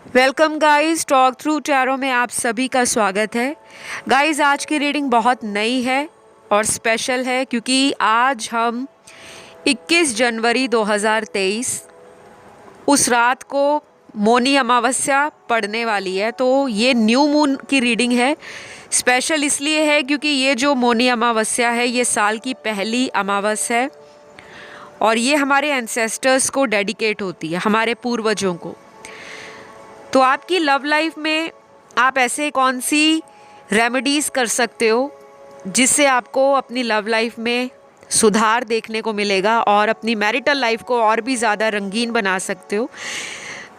Welcome guys, talk through tarot में आप सभी का स्वागत है। गाइस, आज की रीडिंग बहुत नई है और स्पेशल है क्योंकि आज हम 21 जनवरी 2023 उस रात को मौनी अमावस्या पड़ने वाली है। तो ये न्यू मून की रीडिंग है। स्पेशल इसलिए है क्योंकि ये जो मौनी अमावस्या है ये साल की पहली अमावस्या है और ये हमारे एंसेस्टर्स को डेडिकेट होती है, हमारे पूर्वजों को। तो आपकी लव लाइफ में आप ऐसे कौन सी रेमेडीज़ कर सकते हो जिससे आपको अपनी लव लाइफ में सुधार देखने को मिलेगा और अपनी मैरिटल लाइफ को और भी ज़्यादा रंगीन बना सकते हो।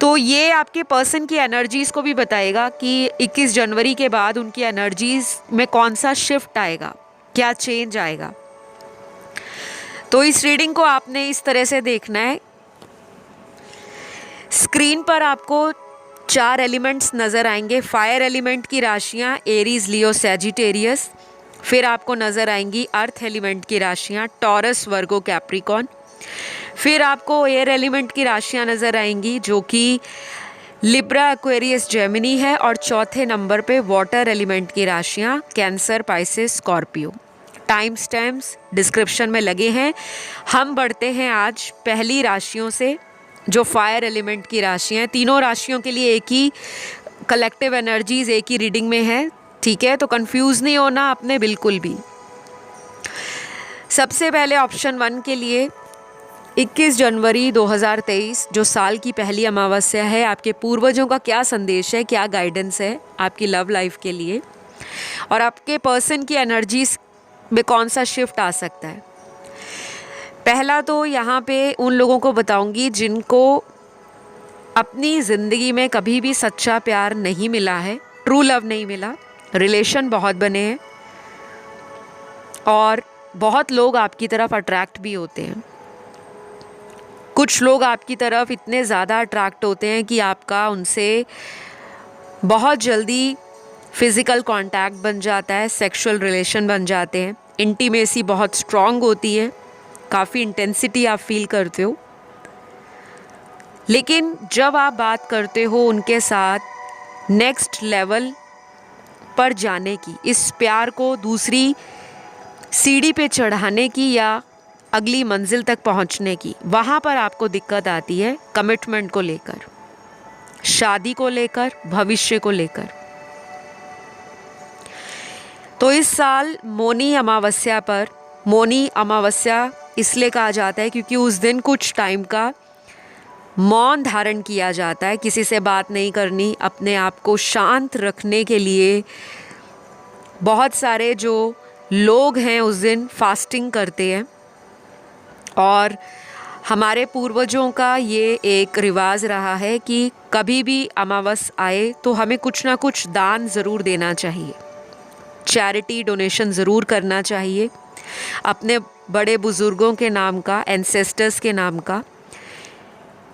तो ये आपके पर्सन की एनर्जीज़ को भी बताएगा कि 21 जनवरी के बाद उनकी एनर्जीज़ में कौन सा शिफ्ट आएगा, क्या चेंज आएगा। तो इस रीडिंग को आपने इस तरह से देखना है। स्क्रीन पर आपको 4 एलिमेंट्स नज़र आएंगे। फायर एलिमेंट की राशियाँ एरीज, लियो, सैजिटेरियस। फिर आपको नज़र आएंगी अर्थ एलिमेंट की राशियाँ टॉरस, वर्गो, कैप्रिकॉन। फिर आपको एयर एलिमेंट की राशियाँ नज़र आएंगी जो कि लिब्रा, एक्वेरियस, जेमिनी है। और चौथे नंबर पे वाटर एलिमेंट की राशियाँ Cancer, Pisces, Scorpio. Time stamps description में लगे हैं। हम बढ़ते हैं आज पहली राशियों से जो फायर एलिमेंट की राशि हैं। तीनों राशियों के लिए एक ही कलेक्टिव एनर्जीज एक ही रीडिंग में है, ठीक है? तो कंफ्यूज नहीं होना आपने बिल्कुल भी। सबसे पहले ऑप्शन 1 के लिए 21 जनवरी 2023 जो साल की पहली अमावस्या है, आपके पूर्वजों का क्या संदेश है, क्या गाइडेंस है आपकी लव लाइफ के लिए और आपके पर्सन की एनर्जीज में कौन सा शिफ्ट आ सकता है। पहला तो यहाँ पे उन लोगों को बताऊंगी जिनको अपनी ज़िंदगी में कभी भी सच्चा प्यार नहीं मिला है, ट्रू लव नहीं मिला। रिलेशन बहुत बने हैं और बहुत लोग आपकी तरफ अट्रैक्ट भी होते हैं। कुछ लोग आपकी तरफ इतने ज़्यादा अट्रैक्ट होते हैं कि आपका उनसे बहुत जल्दी फिज़िकल कांटेक्ट बन जाता है, सेक्सुअल रिलेशन बन जाते हैं, इंटीमेसी बहुत स्ट्रॉन्ग होती है, काफ़ी इंटेंसिटी आप फील करते हो। लेकिन जब आप बात करते हो उनके साथ नेक्स्ट लेवल पर जाने की, इस प्यार को दूसरी सीढ़ी पे चढ़ाने की या अगली मंजिल तक पहुंचने की, वहाँ पर आपको दिक्कत आती है कमिटमेंट को लेकर, शादी को लेकर, भविष्य को लेकर। तो इस साल मौनी अमावस्या पर, मौनी अमावस्या इसलिए कहा जाता है क्योंकि उस दिन कुछ टाइम का मौन धारण किया जाता है, किसी से बात नहीं करनी, अपने आप को शांत रखने के लिए बहुत सारे जो लोग हैं उस दिन फास्टिंग करते हैं। और हमारे पूर्वजों का ये एक रिवाज रहा है कि कभी भी अमावस्या आए तो हमें कुछ ना कुछ दान ज़रूर देना चाहिए, चैरिटी डोनेशन ज़रूर करना चाहिए अपने बड़े बुज़ुर्गों के नाम का, एंसेस्टर्स के नाम का,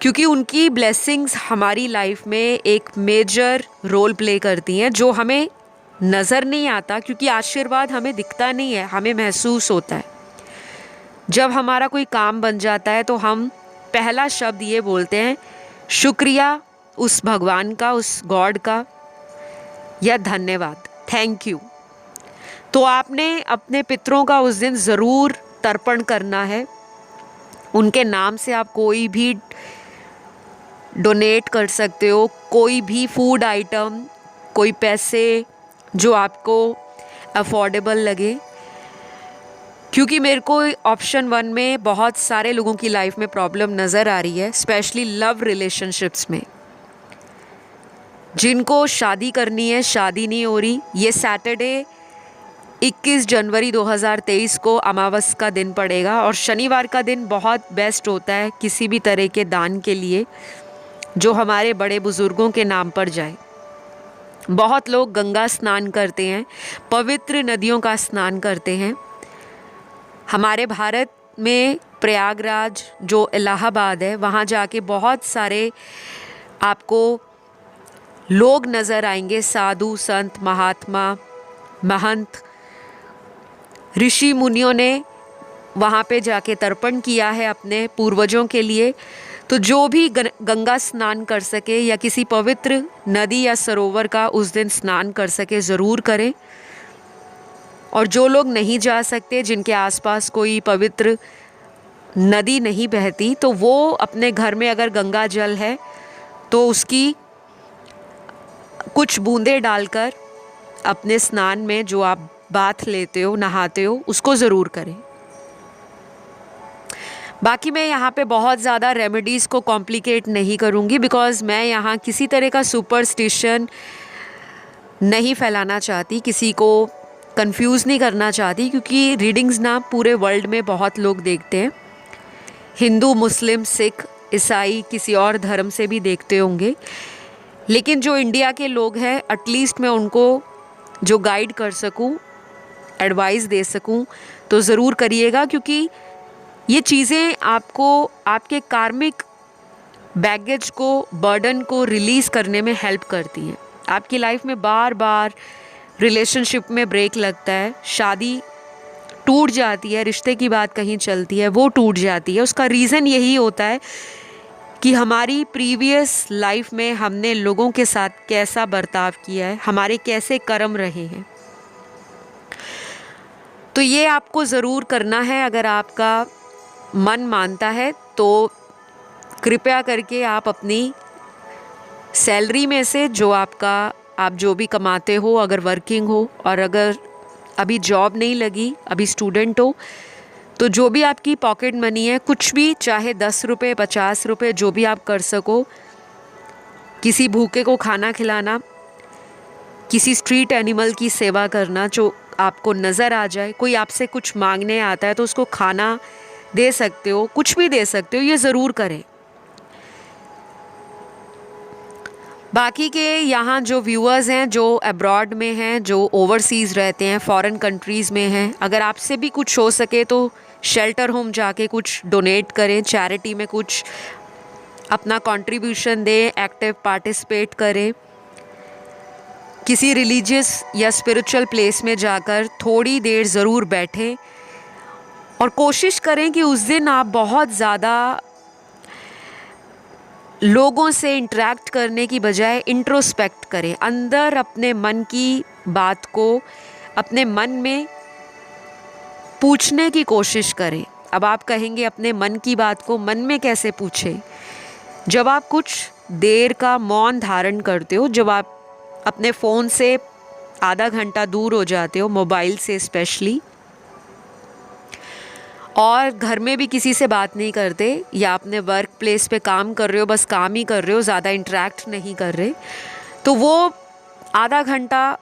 क्योंकि उनकी ब्लेसिंग्स हमारी लाइफ में एक मेजर रोल प्ले करती हैं जो हमें नज़र नहीं आता, क्योंकि आशीर्वाद हमें दिखता नहीं है, हमें महसूस होता है। जब हमारा कोई काम बन जाता है तो हम पहला शब्द ये बोलते हैं, शुक्रिया उस भगवान का, उस गॉड का, या धन्यवाद, थैंक यू। तो आपने अपने पितरों का उस दिन ज़रूर तर्पण करना है। उनके नाम से आप कोई भी डोनेट कर सकते हो, कोई भी फूड आइटम, कोई पैसे जो आपको अफोर्डेबल लगे। क्योंकि मेरे को ऑप्शन 1 में बहुत सारे लोगों की लाइफ में प्रॉब्लम नज़र आ रही है, स्पेशली लव रिलेशनशिप्स में, जिनको शादी करनी है, शादी नहीं हो रही। ये सैटरडे 21 जनवरी 2023 को अमावस का दिन पड़ेगा और शनिवार का दिन बहुत बेस्ट होता है किसी भी तरह के दान के लिए जो हमारे बड़े बुज़ुर्गों के नाम पर जाए। बहुत लोग गंगा स्नान करते हैं, पवित्र नदियों का स्नान करते हैं। हमारे भारत में प्रयागराज जो इलाहाबाद है, वहाँ जाके बहुत सारे आपको लोग नज़र आएंगे, साधु, संत, महात्मा, महंत, ऋषि मुनियों ने वहाँ पे जाके तर्पण किया है अपने पूर्वजों के लिए। तो जो भी गंगा स्नान कर सके या किसी पवित्र नदी या सरोवर का उस दिन स्नान कर सके ज़रूर करें। और जो लोग नहीं जा सकते, जिनके आसपास कोई पवित्र नदी नहीं बहती, तो वो अपने घर में अगर गंगा जल है तो उसकी कुछ बूंदें डालकर अपने स्नान में जो आप बाथ लेते हो, नहाते हो, उसको ज़रूर करें। बाकी मैं यहाँ पे बहुत ज़्यादा रेमेडीज़ को कॉम्प्लिकेट नहीं करूँगी, बिकॉज़ मैं यहाँ किसी तरह का सुपरस्टिशन नहीं फैलाना चाहती, किसी को कंफ्यूज नहीं करना चाहती, क्योंकि रीडिंग्स ना पूरे वर्ल्ड में बहुत लोग देखते हैं। हिंदू, मुस्लिम, सिख, ईसाई, किसी और धर्म से भी देखते होंगे, लेकिन जो इंडिया के लोग हैं, एटलीस्ट मैं उनको जो गाइड कर सकूं, एडवाइस दे सकूं, तो ज़रूर करिएगा, क्योंकि ये चीज़ें आपको आपके कार्मिक बैगेज को, बर्डन को रिलीज़ करने में हेल्प करती हैं। आपकी लाइफ में बार बार रिलेशनशिप में ब्रेक लगता है, शादी टूट जाती है, रिश्ते की बात कहीं चलती है, वो टूट जाती है। उसका रीज़न यही होता है कि हमारी प्रीवियस लाइफ में हमने लोगों के साथ कैसा बर्ताव किया है, हमारे कैसे कर्म रहे हैं। तो ये आपको ज़रूर करना है। अगर आपका मन मानता है तो कृपया करके आप अपनी सैलरी में से जो आप जो भी कमाते हो, अगर वर्किंग हो और अगर अभी जॉब नहीं लगी, अभी स्टूडेंट हो, तो जो भी आपकी पॉकेट मनी है, कुछ भी, चाहे 10 रुपये, 50 रुपये, जो भी आप कर सको, किसी भूखे को खाना खिलाना, किसी स्ट्रीट एनिमल की सेवा करना जो आपको नज़र आ जाए, कोई आपसे कुछ मांगने आता है तो उसको खाना दे सकते हो, कुछ भी दे सकते हो, ये ज़रूर करें। बाकी के यहाँ जो व्यूअर्स हैं, जो अब्रॉड में हैं, जो ओवरसीज़ रहते हैं, फॉरेन कंट्रीज़ में हैं, अगर आपसे भी कुछ हो सके तो शेल्टर होम जाके कुछ डोनेट करें, चैरिटी में कुछ अपना कंट्रीब्यूशन दें, एक्टिव पार्टिसिपेट करें। किसी रिलीजियस या स्पिरिचुअल प्लेस में जाकर थोड़ी देर ज़रूर बैठें और कोशिश करें कि उस दिन आप बहुत ज़्यादा लोगों से इंटरेक्ट करने की बजाय इंट्रोस्पेक्ट करें, अंदर अपने मन की बात को अपने मन में पूछने की कोशिश करें। अब आप कहेंगे अपने मन की बात को मन में कैसे पूछें? जब आप कुछ देर का मौन धारण करते हो, जब आप अपने फ़ोन से आधा घंटा दूर हो जाते हो, मोबाइल से स्पेशली, और घर में भी किसी से बात नहीं करते, या अपने वर्क प्लेस पे काम कर रहे हो, बस काम ही कर रहे हो, ज़्यादा इंटरेक्ट नहीं कर रहे, तो वो आधा घंटा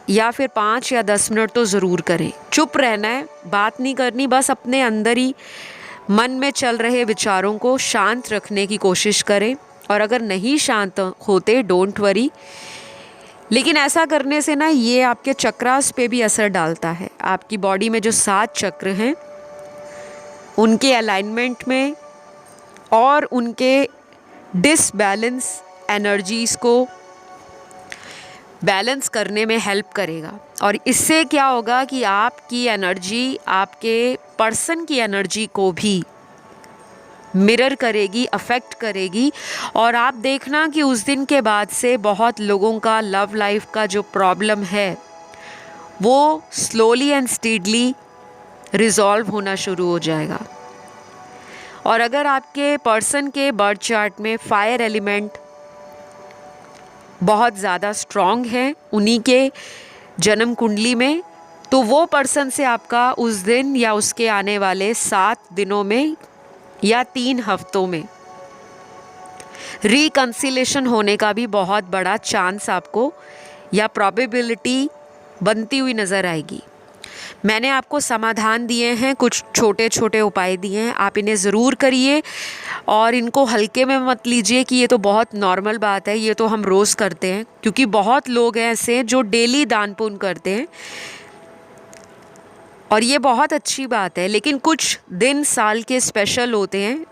या फिर 5 या 10 मिनट तो ज़रूर करें। चुप रहना है, बात नहीं करनी, बस अपने अंदर ही मन में चल रहे विचारों को शांत रखने की कोशिश करें। और अगर नहीं शांत होते, डोंट वरी, लेकिन ऐसा करने से ना ये आपके चक्रास पे भी असर डालता है। आपकी बॉडी में जो 7 चक्र हैं, उनके अलाइनमेंट में और उनके डिसबैलेंस एनर्जीज़ को बैलेंस करने में हेल्प करेगा। और इससे क्या होगा कि आपकी एनर्जी आपके पर्सन की एनर्जी को भी मिरर करेगी, अफेक्ट करेगी। और आप देखना कि उस दिन के बाद से बहुत लोगों का लव लाइफ का जो प्रॉब्लम है वो स्लोली एंड स्टीडली रिजॉल्व होना शुरू हो जाएगा। और अगर आपके पर्सन के बर्थ चार्ट में फायर एलिमेंट बहुत ज़्यादा स्ट्रॉन्ग है उन्हीं के जन्म कुंडली में, तो वो पर्सन से आपका उस दिन या उसके आने वाले 7 दिनों में या 3 हफ्तों में रिकंसिलेशन होने का भी बहुत बड़ा चांस आपको या प्रोबेबिलिटी बनती हुई नज़र आएगी। मैंने आपको समाधान दिए हैं, कुछ छोटे छोटे उपाय दिए हैं, आप इन्हें ज़रूर करिए और इनको हल्के में मत लीजिए कि ये तो बहुत नॉर्मल बात है, ये तो हम रोज़ करते हैं। क्योंकि बहुत लोग हैं ऐसे जो डेली दान पुण्य करते हैं और ये बहुत अच्छी बात है, लेकिन कुछ दिन साल के स्पेशल होते हैं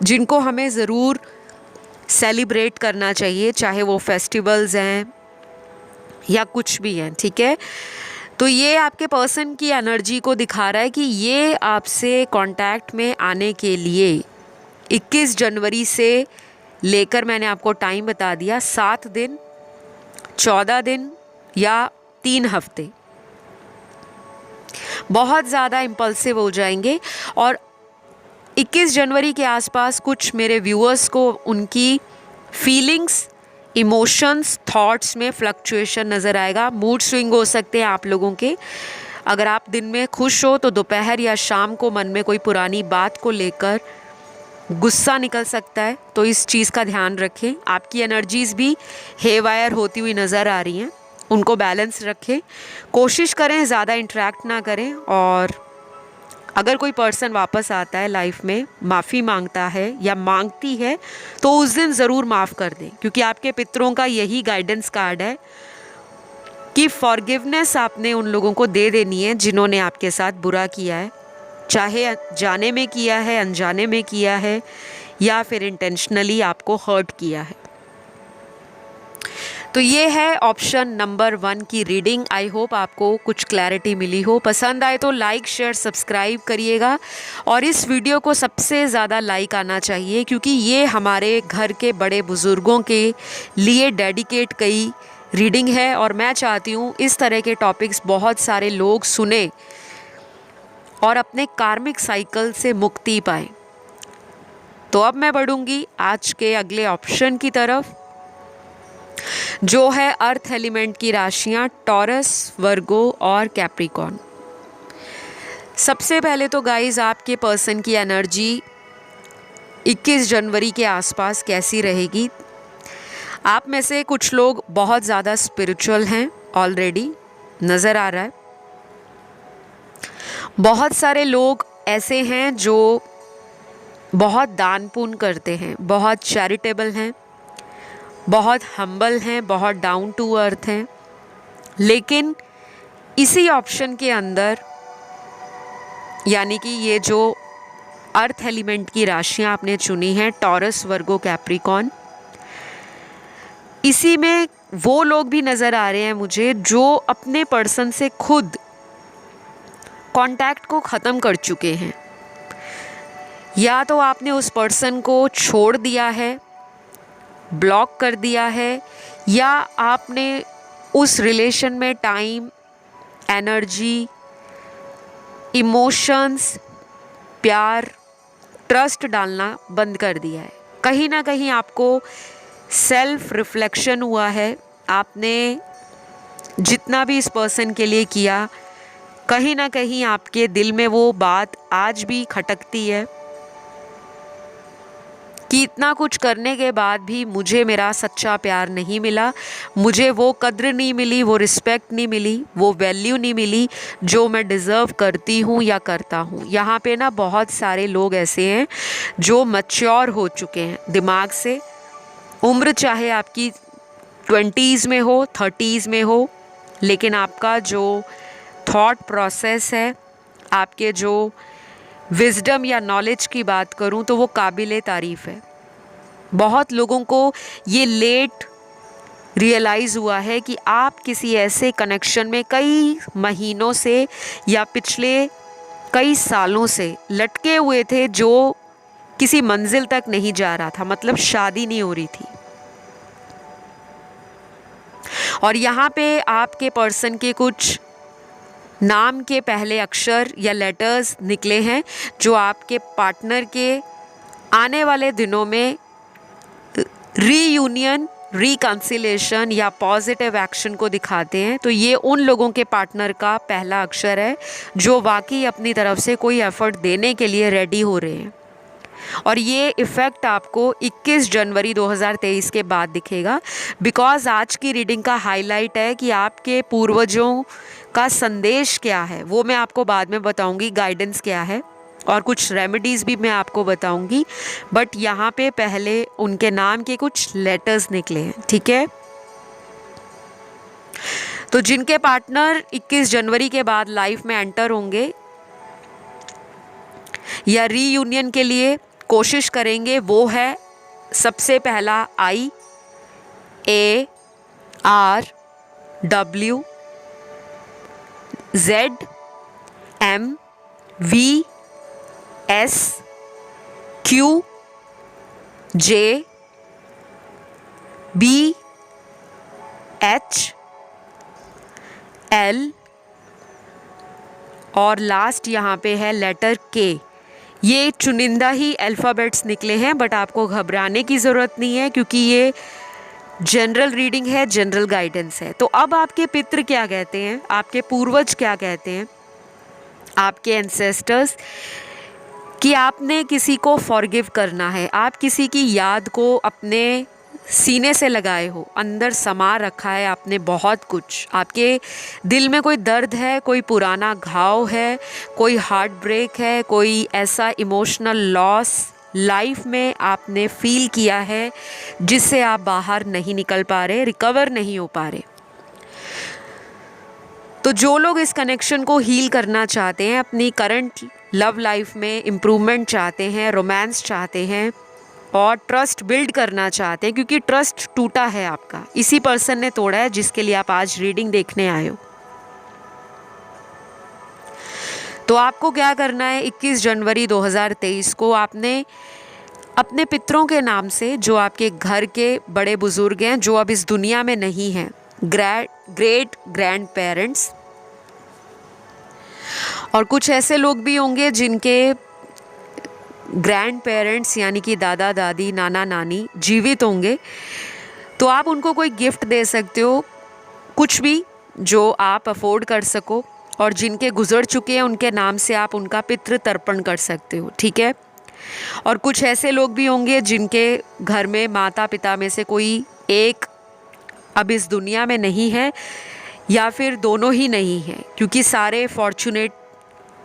जिनको हमें ज़रूर सेलिब्रेट करना चाहिए, चाहे वो फेस्टिवल्स हैं या कुछ भी हैं, ठीक है। तो ये आपके पर्सन की एनर्जी को दिखा रहा है कि ये आपसे कांटेक्ट में आने के लिए 21 जनवरी से लेकर मैंने आपको टाइम बता दिया 7 दिन, 14 दिन या 3 हफ्ते बहुत ज़्यादा इम्पल्सिव हो जाएंगे। और 21 जनवरी के आसपास कुछ मेरे व्यूअर्स को उनकी फीलिंग्स, इमोशंस, थॉट्स में फ्लक्चुएशन नज़र आएगा। मूड स्विंग हो सकते हैं आप लोगों के। अगर आप दिन में खुश हो तो दोपहर या शाम को मन में कोई पुरानी बात को लेकर गुस्सा निकल सकता है, तो इस चीज़ का ध्यान रखें। आपकी एनर्जीज़ भी हेवायर होती हुई नज़र आ रही हैं, उनको बैलेंस रखें। कोशिश करें ज़्यादा इंटरेक्ट ना करें, और अगर कोई पर्सन वापस आता है लाइफ में, माफ़ी मांगता है या मांगती है, तो उस दिन ज़रूर माफ़ कर दें, क्योंकि आपके पितरों का यही गाइडेंस कार्ड है कि फॉरगिवनेस आपने उन लोगों को दे देनी है जिन्होंने आपके साथ बुरा किया है, चाहे जाने में किया है, अनजाने में किया है, या फिर इंटेंशनली आपको हर्ट किया है। तो ये है ऑप्शन नंबर 1 की रीडिंग। आई होप आपको कुछ क्लैरिटी मिली हो। पसंद आए तो लाइक, शेयर, सब्सक्राइब करिएगा, और इस वीडियो को सबसे ज़्यादा लाइक आना चाहिए, क्योंकि ये हमारे घर के बड़े बुज़ुर्गों के लिए डेडिकेट कई रीडिंग है, और मैं चाहती हूँ इस तरह के टॉपिक्स बहुत सारे लोग सुने और अपने कार्मिक साइकिल से मुक्ति पाएँ। तो अब मैं बढ़ूँगी आज के अगले ऑप्शन की तरफ, जो है अर्थ एलिमेंट की राशियां टॉरस, वर्गो और कैप्रिकॉर्न। सबसे पहले तो गाइस, आपके पर्सन की एनर्जी 21 जनवरी के आसपास कैसी रहेगी। आप में से कुछ लोग बहुत ज़्यादा स्पिरिचुअल हैं, ऑलरेडी नज़र आ रहा है। बहुत सारे लोग ऐसे हैं जो बहुत दान पुण्य करते हैं, बहुत चैरिटेबल हैं, बहुत हम्बल हैं, बहुत डाउन टू अर्थ हैं। लेकिन इसी ऑप्शन के अंदर, यानी कि ये जो अर्थ एलिमेंट की राशियां आपने चुनी हैं, टॉरस, वर्गो, कैप्रिकॉर्न, इसी में वो लोग भी नज़र आ रहे हैं मुझे जो अपने पर्सन से खुद कांटेक्ट को ख़त्म कर चुके हैं। या तो आपने उस पर्सन को छोड़ दिया है, ब्लॉक कर दिया है, या आपने उस रिलेशन में टाइम, एनर्जी, इमोशंस, प्यार, ट्रस्ट डालना बंद कर दिया है। कहीं ना कहीं आपको सेल्फ रिफ्लेक्शन हुआ है। आपने जितना भी इस पर्सन के लिए किया, कहीं ना कहीं आपके दिल में वो बात आज भी खटकती है कि इतना कुछ करने के बाद भी मुझे मेरा सच्चा प्यार नहीं मिला, मुझे वो कद्र नहीं मिली, वो रिस्पेक्ट नहीं मिली, वो वैल्यू नहीं मिली जो मैं डिज़र्व करती हूँ या करता हूँ। यहाँ पे ना बहुत सारे लोग ऐसे हैं जो मैच्योर हो चुके हैं दिमाग से। उम्र चाहे आपकी 20s में हो, 30s में हो, लेकिन आपका जो थॉट प्रोसेस है, आपके जो विजडम या नॉलेज की बात करूं तो वो काबिले तारीफ़ है। बहुत लोगों को ये लेट रियलाइज़ हुआ है कि आप किसी ऐसे कनेक्शन में कई महीनों से या पिछले कई सालों से लटके हुए थे जो किसी मंजिल तक नहीं जा रहा था, मतलब शादी नहीं हो रही थी। और यहाँ पे आपके पर्सन के कुछ नाम के पहले अक्षर या लेटर्स निकले हैं जो आपके पार्टनर के आने वाले दिनों में रीयूनियन, रिकंसिलेशन या पॉजिटिव एक्शन को दिखाते हैं। तो ये उन लोगों के पार्टनर का पहला अक्षर है जो वाकई अपनी तरफ से कोई एफर्ट देने के लिए रेडी हो रहे हैं। और ये इफ़ेक्ट आपको 21 जनवरी 2023 के बाद दिखेगा, बिकॉज़ आज की रीडिंग का हाईलाइट है कि आपके पूर्वजों का संदेश क्या है, वो मैं आपको बाद में बताऊंगी, गाइडेंस क्या है, और कुछ रेमेडीज़ भी मैं आपको बताऊंगी। बट यहाँ पे पहले उनके नाम के कुछ लेटर्स निकले हैं, ठीक है। तो जिनके पार्टनर 21 जनवरी के बाद लाइफ में एंटर होंगे या रीयूनियन के लिए कोशिश करेंगे, वो है सबसे पहला IARWZ, MVSQ J, B, H, L और लास्ट यहाँ पे है लेटर K। ये चुनिंदा ही अल्फ़ाबेट्स निकले हैं, बट आपको घबराने की ज़रूरत नहीं है क्योंकि ये जनरल रीडिंग है, जनरल गाइडेंस है। तो अब आपके पितृ क्या कहते हैं, आपके पूर्वज क्या कहते हैं, आपके एंसेस्टर्स, कि आपने किसी को फॉरगिव करना है, आप किसी की याद को अपने सीने से लगाए हो, अंदर समा रखा है आपने बहुत कुछ, आपके दिल में कोई दर्द है, कोई पुराना घाव है, कोई हार्ट ब्रेक है, कोई ऐसा इमोशनल लॉस लाइफ में आपने फील किया है जिससे आप बाहर नहीं निकल पा रहे, रिकवर नहीं हो पा रहे। तो जो लोग इस कनेक्शन को हील करना चाहते हैं, अपनी करंट लव लाइफ में इम्प्रूवमेंट चाहते हैं, रोमांस चाहते हैं और ट्रस्ट बिल्ड करना चाहते हैं, क्योंकि ट्रस्ट टूटा है आपका, इसी पर्सन ने तोड़ा है जिसके लिए आप आज रीडिंग देखने आए हो। तो आपको क्या करना है, 21 जनवरी 2023 को आपने अपने पितरों के नाम से, जो आपके घर के बड़े बुजुर्ग हैं, जो अब इस दुनिया में नहीं हैं, ग्रेट ग्रैंड पेरेंट्स, और कुछ ऐसे लोग भी होंगे जिनके ग्रैंड पेरेंट्स यानी कि दादा दादी, नाना नानी जीवित होंगे, तो आप उनको कोई गिफ्ट दे सकते हो, कुछ भी जो आप अफोर्ड कर सको, और जिनके गुजर चुके हैं उनके नाम से आप उनका पितृ तर्पण कर सकते हो, ठीक है। और कुछ ऐसे लोग भी होंगे जिनके घर में माता पिता में से कोई एक अब इस दुनिया में नहीं है, या फिर दोनों ही नहीं है, क्योंकि सारे फॉर्चुनेट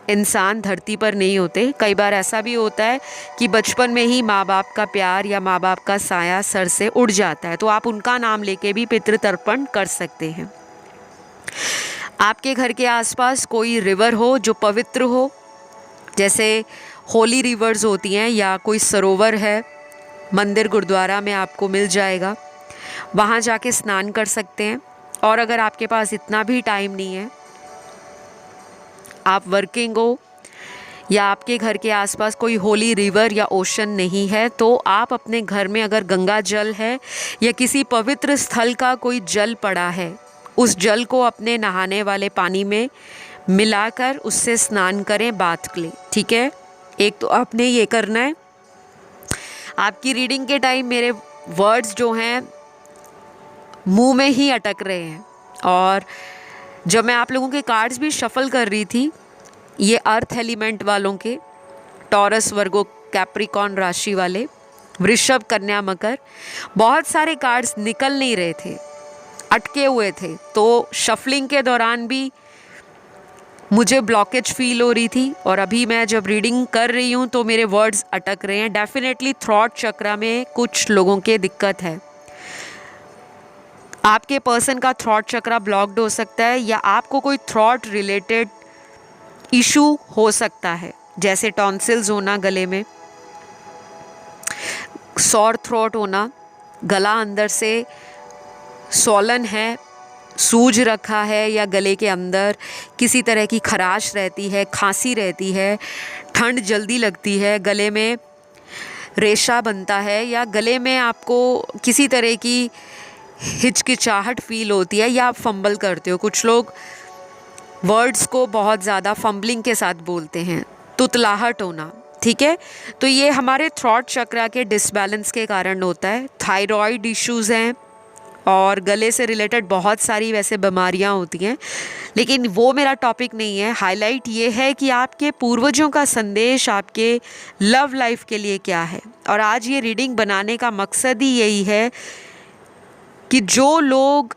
इंसान धरती पर नहीं होते। कई बार ऐसा भी होता है कि बचपन में ही माँ बाप का प्यार या माँ बाप का साया सर से उड़ जाता है, तो आप उनका नाम लेके भी पितृतर्पण कर सकते हैं। आपके घर के आसपास कोई रिवर हो जो पवित्र हो, जैसे होली रिवर्स होती हैं, या कोई सरोवर है, मंदिर गुरुद्वारा में आपको मिल जाएगा, वहाँ जाके स्नान कर सकते हैं। और अगर आपके पास इतना भी टाइम नहीं है, आप वर्किंग हो या आपके घर के आसपास कोई होली रिवर या ओशन नहीं है, तो आप अपने घर में अगर गंगा जल है या किसी पवित्र स्थल का कोई जल पड़ा है, उस जल को अपने नहाने वाले पानी में मिलाकर उससे स्नान करें, बाथ ले, ठीक है। एक तो आपने ये करना है। आपकी रीडिंग के टाइम मेरे वर्ड्स जो हैं मुंह में ही अटक रहे हैं, और जब मैं आप लोगों के कार्ड्स भी शफल कर रही थी, ये अर्थ एलिमेंट वालों के, टॉरस, वर्गो, कैप्रिकॉन राशि वाले, वृषभ, कन्या, मकर, बहुत सारे कार्ड्स निकल नहीं रहे थे, अटके हुए थे। तो शफलिंग के दौरान भी मुझे ब्लॉकेज फील हो रही थी, और अभी मैं जब रीडिंग कर रही हूँ तो मेरे वर्ड्स अटक रहे हैं। डेफिनेटली थ्रॉट चक्र में कुछ लोगों के दिक्कत है। आपके पर्सन का थ्रॉट चक्र ब्लॉक्ड हो सकता है, या आपको कोई थ्रॉट रिलेटेड इशू हो सकता है, जैसे टॉन्सिल्स होना, गले में सॉर थ्रोट होना, गला अंदर से सॉलन है, सूज रखा है, या गले के अंदर किसी तरह की खराश रहती है, खांसी रहती है, ठंड जल्दी लगती है, गले में रेशा बनता है, या गले में आपको किसी तरह की हिचकिचाहट फील होती है, या आप फंबल करते हो। कुछ लोग वर्ड्स को बहुत ज़्यादा फंबलिंग के साथ बोलते हैं, तुतलाहट होना, ठीक है। तो ये हमारे थ्रॉट चक्र के डिसबैलेंस के कारण होता है। थायराइड इश्यूज़ हैं, और गले से रिलेटेड बहुत सारी वैसे बीमारियां होती हैं, लेकिन वो मेरा टॉपिक नहीं है। हाईलाइट ये है कि आपके पूर्वजों का संदेश आपके लव लाइफ के लिए क्या है, और आज ये रीडिंग बनाने का मकसद ही यही है कि जो लोग,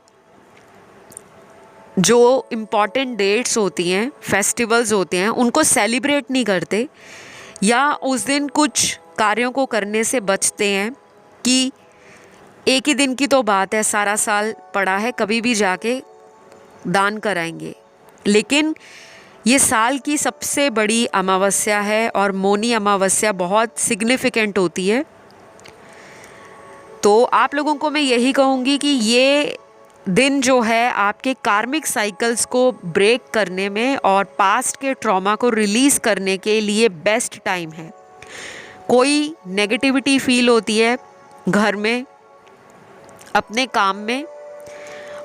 जो इम्पॉर्टेंट डेट्स होती हैं, फेस्टिवल्स होते हैं, उनको सेलिब्रेट नहीं करते, या उस दिन कुछ कार्यों को करने से बचते हैं कि एक ही दिन की तो बात है, सारा साल पड़ा है, कभी भी जाके दान कराएंगे। लेकिन ये साल की सबसे बड़ी अमावस्या है, और मौनी अमावस्या बहुत सिग्निफिकेंट होती है। तो आप लोगों को मैं यही कहूँगी कि ये दिन जो है आपके कार्मिक साइकिल्स को ब्रेक करने में और पास्ट के ट्रॉमा को रिलीज़ करने के लिए बेस्ट टाइम है। कोई नेगेटिविटी फील होती है घर में, अपने काम में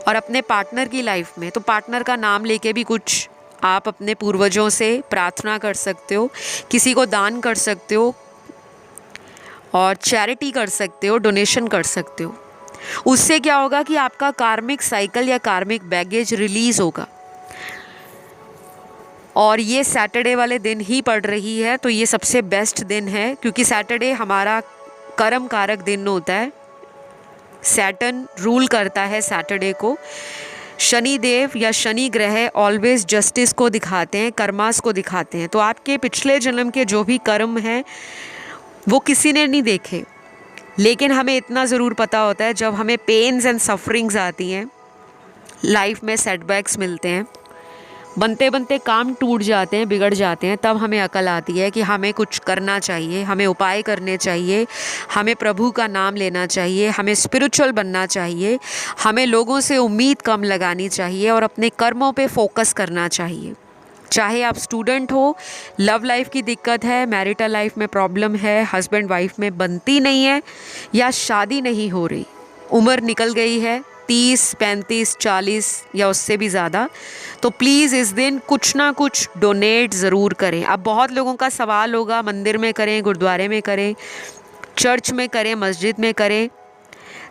और अपने पार्टनर की लाइफ में। तो पार्टनर का नाम लेके भी कुछ आप अपने पूर्वजों से प्रार्थना कर सकते हो, किसी को दान कर सकते हो और चैरिटी कर सकते हो, डोनेशन कर सकते हो। उससे क्या होगा कि आपका कार्मिक साइकिल या कार्मिक बैगेज रिलीज होगा। और ये सैटरडे वाले दिन ही पड़ रही है, तो ये सबसे बेस्ट दिन है, क्योंकि सैटरडे हमारा कर्म कारक दिन होता है। सैटर्न रूल करता है सैटरडे को। शनि देव या शनि ग्रह ऑलवेज जस्टिस को दिखाते हैं, कर्मास को दिखाते हैं। तो आपके पिछले जन्म के जो भी कर्म हैं वो किसी ने नहीं देखे, लेकिन हमें इतना ज़रूर पता होता है जब हमें पेन्स एंड सफरिंग्स आती हैं, लाइफ में सेटबैक्स मिलते हैं, बनते बनते काम टूट जाते हैं, बिगड़ जाते हैं, तब हमें अकल आती है कि हमें कुछ करना चाहिए, हमें उपाय करने चाहिए, हमें प्रभु का नाम लेना चाहिए, हमें स्पिरिचुअल बनना चाहिए, हमें लोगों से उम्मीद कम लगानी चाहिए और अपने कर्मों पे फोकस करना चाहिए। चाहे आप स्टूडेंट हो, लव लाइफ की दिक्कत है, मैरिटल लाइफ में प्रॉब्लम है, हस्बैंड वाइफ में बनती नहीं है, या शादी नहीं हो रही, उम्र निकल गई है 30, 35, 40 या उससे भी ज़्यादा, तो प्लीज़ इस दिन कुछ ना कुछ डोनेट ज़रूर करें। अब बहुत लोगों का सवाल होगा, मंदिर में करें, गुरुद्वारे में करें, चर्च में करें, मस्जिद में करें,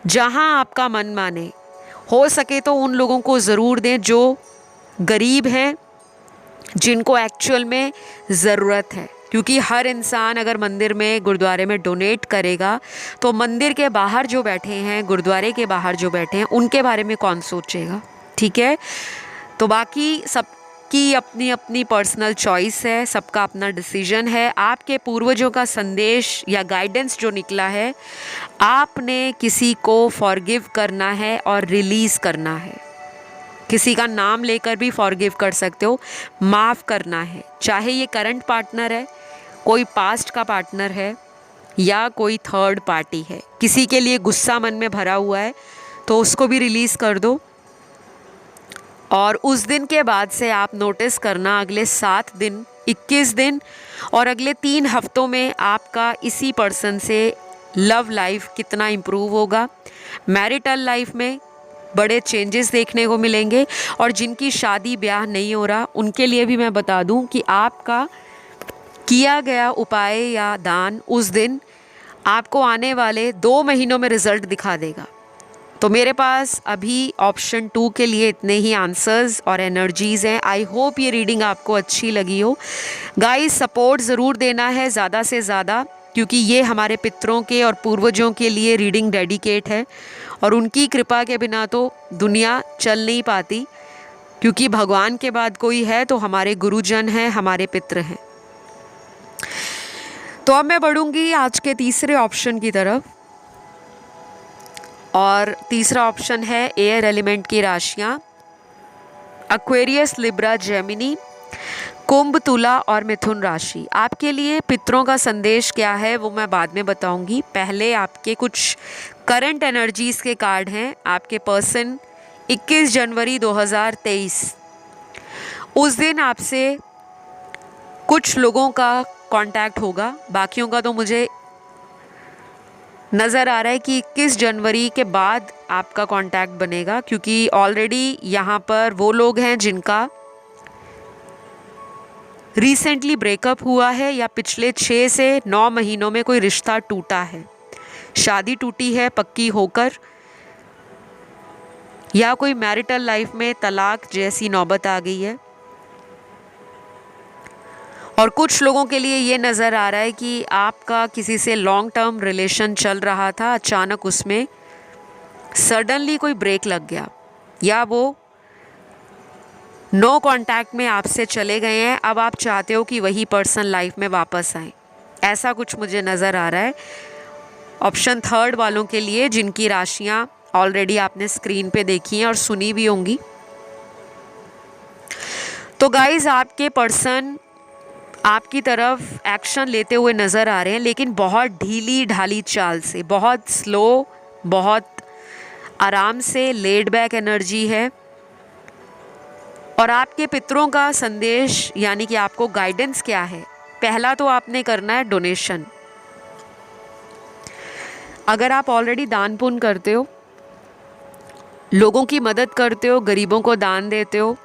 जहाँ आपका मन माने। हो सके तो उन लोगों को ज़रूर दें जो गरीब हैं, जिनको एक्चुअल में ज़रूरत है। क्योंकि हर इंसान अगर मंदिर में, गुरुद्वारे में डोनेट करेगा, तो मंदिर के बाहर जो बैठे हैं, गुरुद्वारे के बाहर जो बैठे हैं, उनके बारे में कौन सोचेगा? ठीक है। तो बाकी सबकी अपनी अपनी पर्सनल चॉइस है, सबका अपना डिसीजन है। आपके पूर्वजों का संदेश या गाइडेंस जो निकला है, आपने किसी को फॉरगिव करना है और रिलीज़ करना है। किसी का नाम लेकर भी फॉरगिव कर सकते हो, माफ़ करना है। चाहे ये करंट पार्टनर है, कोई पास्ट का पार्टनर है, या कोई थर्ड पार्टी है। किसी के लिए गुस्सा मन में भरा हुआ है तो उसको भी रिलीज़ कर दो। और उस दिन के बाद से आप नोटिस करना, अगले 7 दिन, 21 दिन और अगले 3 हफ्तों में आपका इसी पर्सन से लव लाइफ कितना इम्प्रूव होगा। मैरिटल लाइफ में बड़े चेंजेस देखने को मिलेंगे। और जिनकी शादी ब्याह नहीं हो रहा, उनके लिए भी मैं बता दूं कि आपका किया गया उपाय या दान उस दिन आपको आने वाले 2 महीनों में रिजल्ट दिखा देगा। तो मेरे पास अभी ऑप्शन 2 के लिए इतने ही आंसर्स और एनर्जीज़ हैं। आई होप ये रीडिंग आपको अच्छी लगी हो। गाइस, सपोर्ट ज़रूर देना है ज़्यादा से ज़्यादा, क्योंकि ये हमारे पितरों के और पूर्वजों के लिए रीडिंग डेडिकेट है, और उनकी कृपा के बिना तो दुनिया चल नहीं पाती। क्योंकि भगवान के बाद कोई है तो हमारे गुरुजन हैं, हमारे पितर हैं। तो अब मैं बढ़ूंगी आज के तीसरे ऑप्शन की तरफ, और तीसरा ऑप्शन है एयर एलिमेंट की राशियां, एक्वेरियस, लिब्रा, जेमिनी, कुंभ, तुला और मिथुन राशि। आपके लिए पितरों का संदेश क्या है वो मैं बाद में बताऊंगी। पहले आपके कुछ करंट एनर्जीज़ के कार्ड हैं। आपके पर्सन 21 जनवरी 2023, उस दिन आपसे कुछ लोगों का कांटेक्ट होगा, बाकियों का तो मुझे नज़र आ रहा है कि 21 जनवरी के बाद आपका कांटेक्ट बनेगा, क्योंकि ऑलरेडी यहाँ पर वो लोग हैं जिनका रिसेंटली ब्रेकअप हुआ है, या पिछले 6 से 9 महीनों में कोई रिश्ता टूटा है, शादी टूटी है पक्की होकर, या कोई मैरिटल लाइफ में तलाक जैसी नौबत आ गई है। और कुछ लोगों के लिए ये नज़र आ रहा है कि आपका किसी से लॉन्ग टर्म रिलेशन चल रहा था, अचानक उसमें सडनली कोई ब्रेक लग गया, या वो नो कांटेक्ट में आपसे चले गए हैं। अब आप चाहते हो कि वही पर्सन लाइफ में वापस आए, ऐसा कुछ मुझे नज़र आ रहा है। ऑप्शन 3 वालों के लिए, जिनकी राशियां ऑलरेडी आपने स्क्रीन पे देखी हैं और सुनी भी होंगी। तो गाइज, आपके पर्सन आपकी तरफ एक्शन लेते हुए नज़र आ रहे हैं, लेकिन बहुत ढीली ढाली चाल से, बहुत स्लो, बहुत आराम से, लेड बैक एनर्जी है। और आपके पितरों का संदेश यानी कि आपको गाइडेंस क्या है? पहला तो आपने करना है डोनेशन। अगर आप ऑलरेडी दान पुण्य करते हो, लोगों की मदद करते हो, गरीबों को दान देते हो,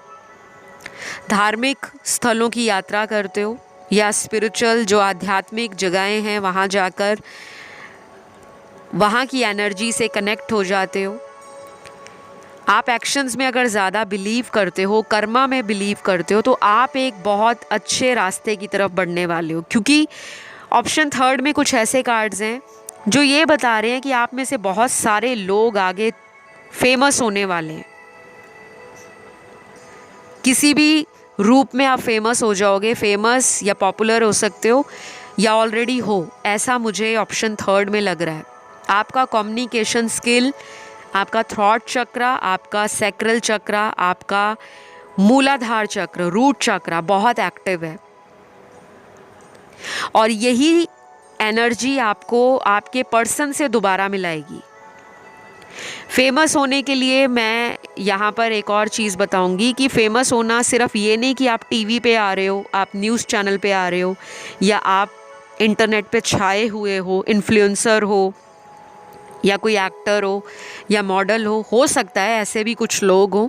धार्मिक स्थलों की यात्रा करते हो, या स्पिरिचुअल जो आध्यात्मिक जगहें हैं वहाँ जाकर वहाँ की एनर्जी से कनेक्ट हो जाते हो, आप एक्शंस में अगर ज़्यादा बिलीव करते हो, कर्मा में बिलीव करते हो, तो आप एक बहुत अच्छे रास्ते की तरफ बढ़ने वाले हो। क्योंकि ऑप्शन थर्ड में कुछ ऐसे कार्ड्स हैं जो ये बता रहे हैं कि आप में से बहुत सारे लोग आगे फेमस होने वाले हैं। किसी भी रूप में आप फेमस हो जाओगे, फेमस या पॉपुलर हो सकते हो या ऑलरेडी हो, ऐसा मुझे ऑप्शन थर्ड में लग रहा है। आपका कम्युनिकेशन स्किल, आपका थॉट चक्र, आपका सैक्रल चक्र, आपका मूलाधार चक्र, रूट चक्र बहुत एक्टिव है और यही एनर्जी आपको आपके पर्सन से दोबारा मिलाएगी। फेमस होने के लिए मैं यहाँ पर एक और चीज़ बताऊँगी कि फेमस होना सिर्फ ये नहीं कि आप टीवी पे आ रहे हो, आप न्यूज़ चैनल पे आ रहे हो, या आप इंटरनेट पे छाए हुए हो, इन्फ्लुएंसर हो, या कोई एक्टर हो या मॉडल हो सकता है ऐसे भी कुछ लोग हों।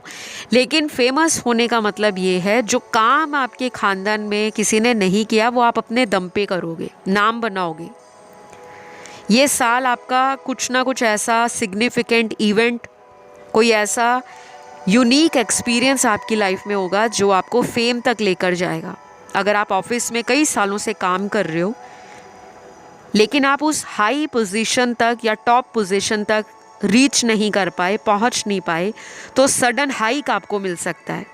लेकिन फेमस होने का मतलब ये है जो काम आपके ख़ानदान में किसी ने नहीं किया वो आप अपने दम पे करोगे, नाम बनाओगे। ये साल आपका कुछ ना कुछ ऐसा सिग्निफिकेंट इवेंट, कोई ऐसा यूनिक एक्सपीरियंस आपकी लाइफ में होगा जो आपको फेम तक लेकर जाएगा। अगर आप ऑफिस में कई सालों से काम कर रहे हो लेकिन आप उस हाई पोजीशन तक या टॉप पोजीशन तक रीच नहीं कर पाए, पहुंच नहीं पाए, तो सडन हाइक आपको मिल सकता है।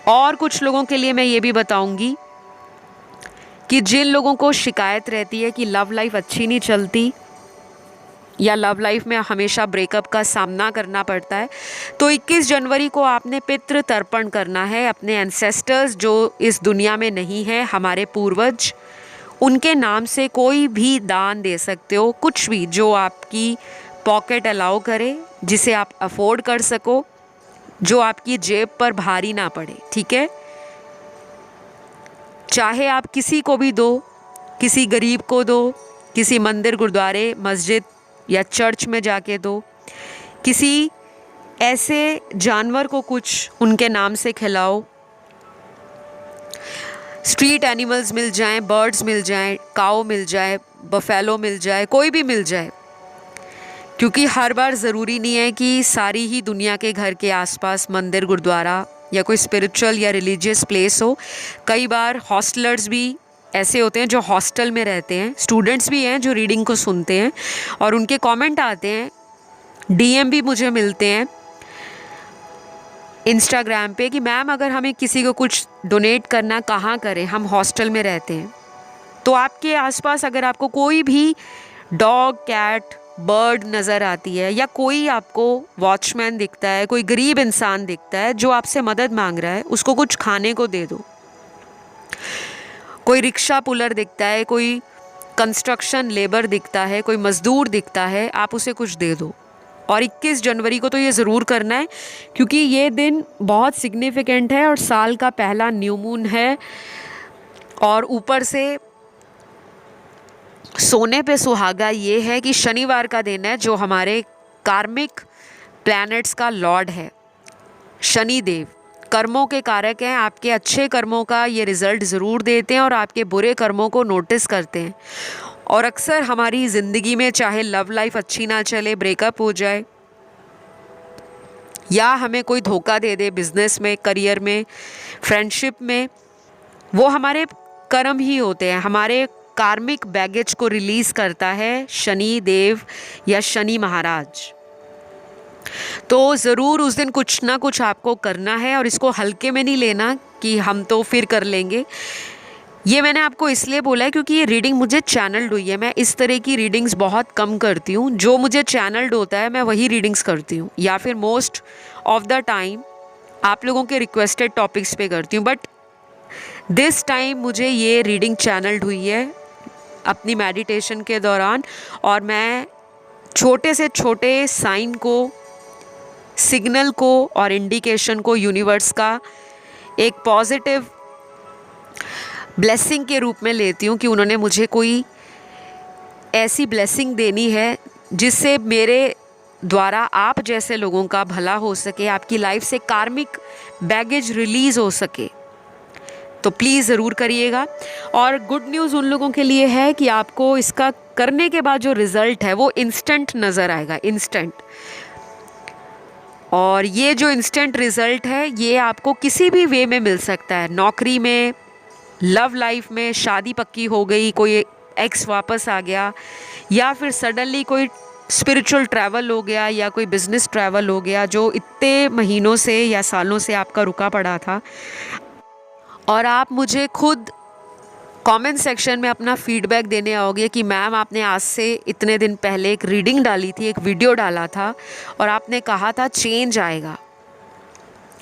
और कुछ लोगों के लिए मैं ये भी बताऊंगी कि जिन लोगों को शिकायत रहती है कि लव लाइफ अच्छी नहीं चलती या लव लाइफ में हमेशा ब्रेकअप का सामना करना पड़ता है, तो 21 जनवरी को आपने पितृ तर्पण करना है। अपने एंसेस्टर्स जो इस दुनिया में नहीं है, हमारे पूर्वज, उनके नाम से कोई भी दान दे सकते हो, कुछ भी जो आपकी पॉकेट अलाउ करे, जिसे आप अफोर्ड कर सको, जो आपकी जेब पर भारी ना पड़े, ठीक है। चाहे आप किसी को भी दो, किसी गरीब को दो, किसी मंदिर, गुरुद्वारे, मस्जिद या चर्च में जाके दो, किसी ऐसे जानवर को कुछ उनके नाम से खिलाओ। स्ट्रीट एनिमल्स मिल जाएं, बर्ड्स मिल जाएं, काऊ मिल जाए, बफेलो मिल जाए, कोई भी मिल जाए, क्योंकि हर बार ज़रूरी नहीं है कि सारी ही दुनिया के घर के आसपास मंदिर, गुरुद्वारा या कोई स्पिरिचुअल या रिलीजियस प्लेस हो। कई बार हॉस्टलर्स भी ऐसे होते हैं जो हॉस्टल में रहते हैं, स्टूडेंट्स भी हैं जो रीडिंग को सुनते हैं और उनके कमेंट आते हैं, डीएम भी मुझे मिलते हैं इंस्टाग्राम पे कि मैम अगर हमें किसी को कुछ डोनेट करना कहाँ करें, हम हॉस्टल में रहते हैं। तो आपके आसपास अगर आपको कोई भी डॉग, कैट, बर्ड नज़र आती है या कोई आपको वॉचमैन दिखता है, कोई गरीब इंसान दिखता है जो आपसे मदद मांग रहा है, उसको कुछ खाने को दे दो। कोई रिक्शा पुलर दिखता है, कोई कंस्ट्रक्शन लेबर दिखता है, कोई मज़दूर दिखता है, आप उसे कुछ दे दो। और 21 जनवरी को तो ये ज़रूर करना है क्योंकि ये दिन बहुत सिग्निफिकेंट है और साल का पहला न्यू मून है। और ऊपर से सोने पे सुहागा ये है कि शनिवार का दिन है जो हमारे कार्मिक प्लैनेट्स का लॉर्ड है। शनि देव कर्मों के कारक हैं, आपके अच्छे कर्मों का ये रिज़ल्ट ज़रूर देते हैं और आपके बुरे कर्मों को नोटिस करते हैं। और अक्सर हमारी ज़िंदगी में चाहे लव लाइफ अच्छी ना चले, ब्रेकअप हो जाए या हमें कोई धोखा दे दे बिज़नेस में, करियर में, फ्रेंडशिप में, वो हमारे कर्म ही होते हैं। हमारे कार्मिक बैगेज को रिलीज़ करता है शनि देव या शनि महाराज। तो ज़रूर उस दिन कुछ ना कुछ आपको करना है और इसको हल्के में नहीं लेना कि हम तो फिर कर लेंगे। ये मैंने आपको इसलिए बोला है क्योंकि ये रीडिंग मुझे चैनल्ड हुई है। मैं इस तरह की रीडिंग्स बहुत कम करती हूँ, जो मुझे चैनल्ड होता है मैं वही रीडिंग्स करती हूँ, या फिर मोस्ट ऑफ द टाइम आप लोगों के रिक्वेस्टेड टॉपिक्स पे करती हूँ। बट दिस टाइम मुझे ये रीडिंग चैनल्ड हुई है अपनी मेडिटेशन के दौरान, और मैं छोटे से छोटे साइन को, सिग्नल को और इंडिकेशन को यूनिवर्स का एक पॉजिटिव ब्लेसिंग के रूप में लेती हूँ कि उन्होंने मुझे कोई ऐसी ब्लेसिंग देनी है जिससे मेरे द्वारा आप जैसे लोगों का भला हो सके, आपकी लाइफ से कार्मिक बैगेज रिलीज़ हो सके। तो प्लीज़ ज़रूर करिएगा। और गुड न्यूज़ उन लोगों के लिए है कि आपको इसका करने के बाद जो रिज़ल्ट है वो इंस्टेंट नज़र आएगा, इंस्टेंट। और ये जो इंस्टेंट रिज़ल्ट है ये आपको किसी भी वे में मिल सकता है, नौकरी में, लव लाइफ में, शादी पक्की हो गई, कोई एक्स वापस आ गया, या फिर सडनली कोई स्पिरिचुअल ट्रैवल हो गया, या कोई बिजनेस ट्रैवल हो गया जो इतने महीनों से या सालों से आपका रुका पड़ा था। और आप मुझे खुद कमेंट सेक्शन में अपना फीडबैक देने आओगे कि मैम आपने आज से इतने दिन पहले एक रीडिंग डाली थी, एक वीडियो डाला था और आपने कहा था चेंज आएगा।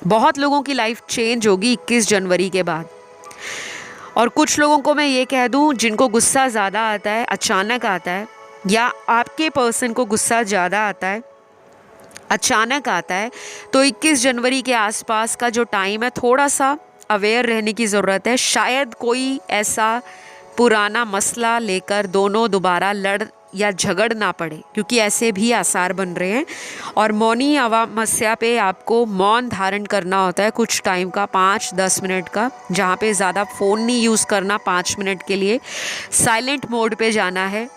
बहुत लोगों की लाइफ चेंज होगी 21 जनवरी के बाद। और कुछ लोगों को मैं ये कह दूं जिनको गुस्सा ज़्यादा आता है, अचानक आता है, या आपके पर्सन को गुस्सा ज़्यादा आता है, अचानक आता है, तो 21 जनवरी के आसपास का जो टाइम है थोड़ा सा अवेयर रहने की ज़रूरत है। शायद कोई ऐसा पुराना मसला लेकर दोनों दोबारा लड़ या झगड़ ना पड़े, क्योंकि ऐसे भी आसार बन रहे हैं। और मौनी अमावस्या पे आपको मौन धारण करना होता है कुछ टाइम का, 5-10 मिनट का, जहाँ पे ज़्यादा फ़ोन नहीं यूज़ करना, 5 मिनट के लिए साइलेंट मोड पे जाना है।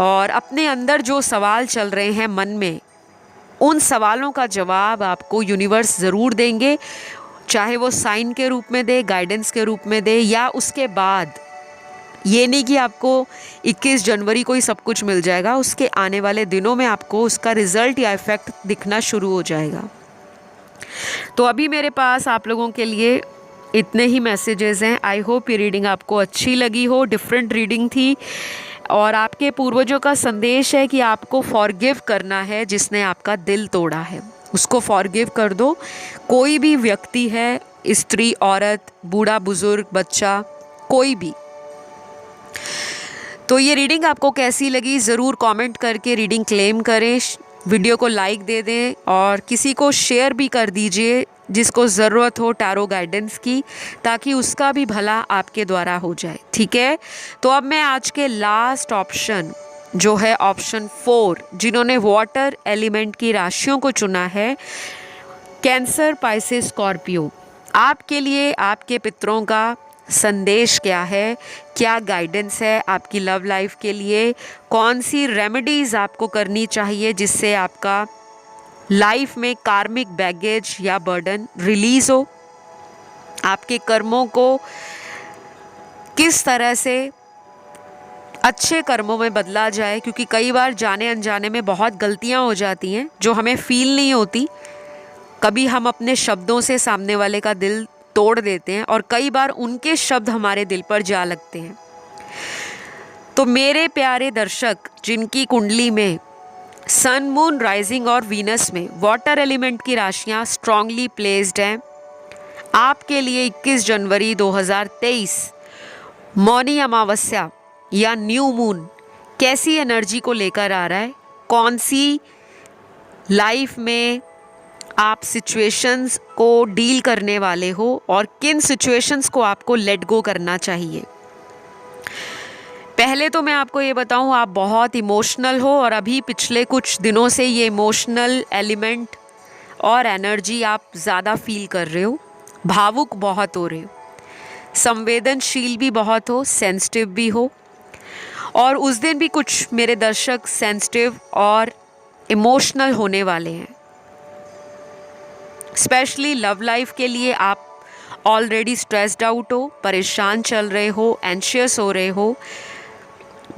और अपने अंदर जो सवाल चल रहे हैं मन में, उन सवालों का जवाब आपको यूनिवर्स ज़रूर देंगे, चाहे वो साइन के रूप में दे, गाइडेंस के रूप में दे, या उसके बाद। ये नहीं कि आपको 21 जनवरी को ही सब कुछ मिल जाएगा, उसके आने वाले दिनों में आपको उसका रिज़ल्ट या इफ़ेक्ट दिखना शुरू हो जाएगा। तो अभी मेरे पास आप लोगों के लिए इतने ही मैसेजेस हैं। आई होप ये रीडिंग आपको अच्छी लगी हो, डिफरेंट रीडिंग थी। और आपके पूर्वजों का संदेश है कि आपको फॉरगिव करना है, जिसने आपका दिल तोड़ा है उसको फॉरगिव कर दो। कोई भी व्यक्ति है, स्त्री, औरत, बूढ़ा, बुजुर्ग, बच्चा, कोई भी। तो ये रीडिंग आपको कैसी लगी ज़रूर कमेंट करके रीडिंग क्लेम करें, वीडियो को लाइक दे दें और किसी को शेयर भी कर दीजिए जिसको ज़रूरत हो टैरो गाइडेंस की, ताकि उसका भी भला आपके द्वारा हो जाए। ठीक है, तो अब मैं आज के लास्ट ऑप्शन जो है ऑप्शन 4, जिन्होंने वाटर एलिमेंट की राशियों को चुना है, कैंसर, पाइसेस, स्कॉर्पियो, आपके लिए आपके पितरों का संदेश क्या है, क्या गाइडेंस है आपकी लव लाइफ के लिए, कौन सी रेमेडीज़ आपको करनी चाहिए जिससे आपका लाइफ में कार्मिक बैगेज या बर्डन रिलीज़ हो, आपके कर्मों को किस तरह से अच्छे कर्मों में बदला जाए, क्योंकि कई बार जाने अनजाने में बहुत गलतियां हो जाती हैं जो हमें फील नहीं होती। कभी हम अपने शब्दों से सामने वाले का दिल तोड़ देते हैं और कई बार उनके शब्द हमारे दिल पर जा लगते हैं। तो मेरे प्यारे दर्शक, जिनकी कुंडली में सन, मून, राइजिंग और वीनस में वाटर एलिमेंट की राशियां स्ट्रांगली प्लेस्ड हैं, आपके लिए 21 जनवरी 2023 मौनी अमावस्या या न्यू मून कैसी एनर्जी को लेकर आ रहा है, कौन सी लाइफ में आप सिचुएशंस को डील करने वाले हो और किन सिचुएशंस को आपको लेट गो करना चाहिए। पहले तो मैं आपको ये बताऊं, आप बहुत इमोशनल हो और अभी पिछले कुछ दिनों से ये इमोशनल एलिमेंट और एनर्जी आप ज़्यादा फील कर रहे हो, भावुक बहुत हो रहे हो, संवेदनशील भी बहुत हो, सेंसिटिव भी हो। और उस दिन भी कुछ मेरे दर्शक सेंसिटिव और इमोशनल होने वाले हैं। स्पेशली लव लाइफ के लिए आप ऑलरेडी स्ट्रेस्ड आउट हो, परेशान चल रहे हो, एंशियस हो रहे हो,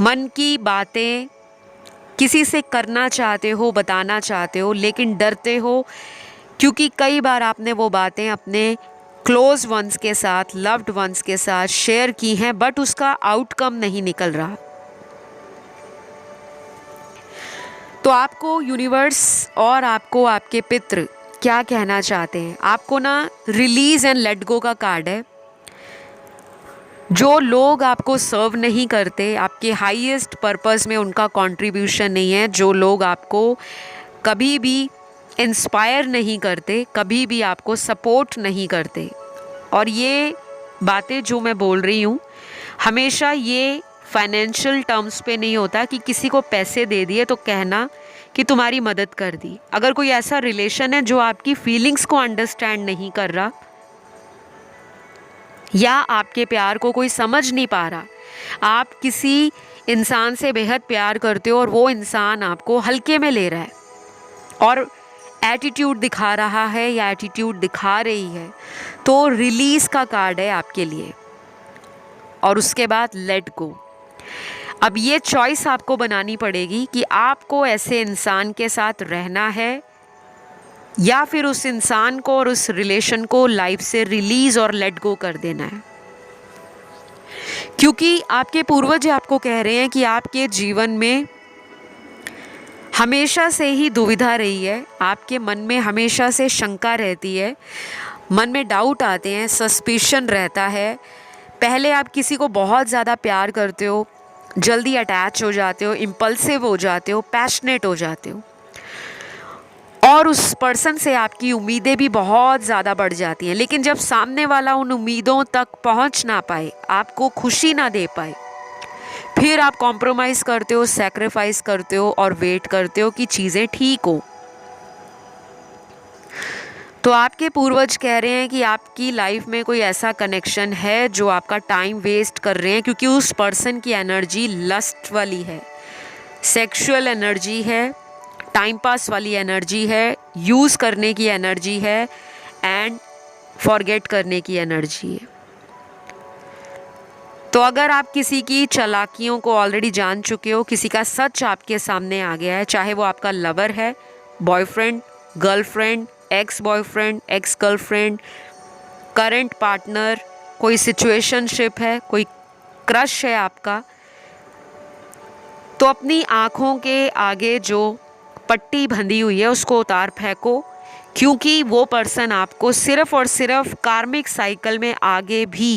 मन की बातें किसी से करना चाहते हो, बताना चाहते हो, लेकिन डरते हो, क्योंकि कई बार आपने वो बातें अपने क्लोज वंस के साथ, लव्ड वंस के साथ शेयर की हैं, बट उसका आउटकम नहीं निकल रहा। तो आपको यूनिवर्स और आपको आपके पितृ क्या कहना चाहते हैं, आपको ना रिलीज़ एंड लेट गो का कार्ड है। जो लोग आपको सर्व नहीं करते, आपके हाईएस्ट पर्पस में उनका कंट्रीब्यूशन नहीं है, जो लोग आपको कभी भी इंस्पायर नहीं करते, कभी भी आपको सपोर्ट नहीं करते, और ये बातें जो मैं बोल रही हूँ हमेशा ये फाइनेंशियल टर्म्स पे नहीं होता कि किसी को पैसे दे दिए तो कहना कि तुम्हारी मदद कर दी। अगर कोई ऐसा रिलेशन है जो आपकी फीलिंग्स को अंडरस्टैंड नहीं कर रहा या आपके प्यार को कोई समझ नहीं पा रहा, आप किसी इंसान से बेहद प्यार करते हो और वो इंसान आपको हल्के में ले रहा है और एटीट्यूड दिखा रहा है या एटीट्यूड दिखा रही है, तो रिलीज़ का कार्ड है आपके लिए। और उसके बाद लेट गो। अब ये चॉइस आपको बनानी पड़ेगी कि आपको ऐसे इंसान के साथ रहना है या फिर उस इंसान को और उस रिलेशन को लाइफ से रिलीज़ और लेट गो कर देना है। क्योंकि आपके पूर्वज आपको कह रहे हैं कि आपके जीवन में हमेशा से ही दुविधा रही है, आपके मन में हमेशा से शंका रहती है, मन में डाउट आते हैं, सस्पिशन रहता है। पहले आप किसी को बहुत ज़्यादा प्यार करते हो, जल्दी अटैच हो जाते हो, इम्पल्सिव हो जाते हो, पैशनेट हो जाते हो और उस पर्सन से आपकी उम्मीदें भी बहुत ज़्यादा बढ़ जाती हैं। लेकिन जब सामने वाला उन उम्मीदों तक पहुंच ना पाए, आपको खुशी ना दे पाए, फिर आप कॉम्प्रोमाइज़ करते हो, सैक्रिफाइस करते हो और वेट करते हो कि चीज़ें ठीक हो। तो आपके पूर्वज कह रहे हैं कि आपकी लाइफ में कोई ऐसा कनेक्शन है जो आपका टाइम वेस्ट कर रहे हैं, क्योंकि उस पर्सन की एनर्जी लस्ट वाली है, सेक्सुअल एनर्जी है, टाइम पास वाली एनर्जी है, यूज़ करने की एनर्जी है एंड फॉरगेट करने की एनर्जी है। तो अगर आप किसी की चालाकियों को ऑलरेडी जान चुके हो, किसी का सच आपके सामने आ गया है, चाहे वो आपका लवर है, boyfriend, girlfriend, ex boyfriend, ex girlfriend, current partner, कोई सिचुएशनशिप है, कोई क्रश है आपका, तो अपनी आँखों के आगे जो पट्टी बंधी हुई है उसको उतार फेंको, क्योंकि वो पर्सन आपको सिर्फ और सिर्फ कार्मिक साइकिल में आगे भी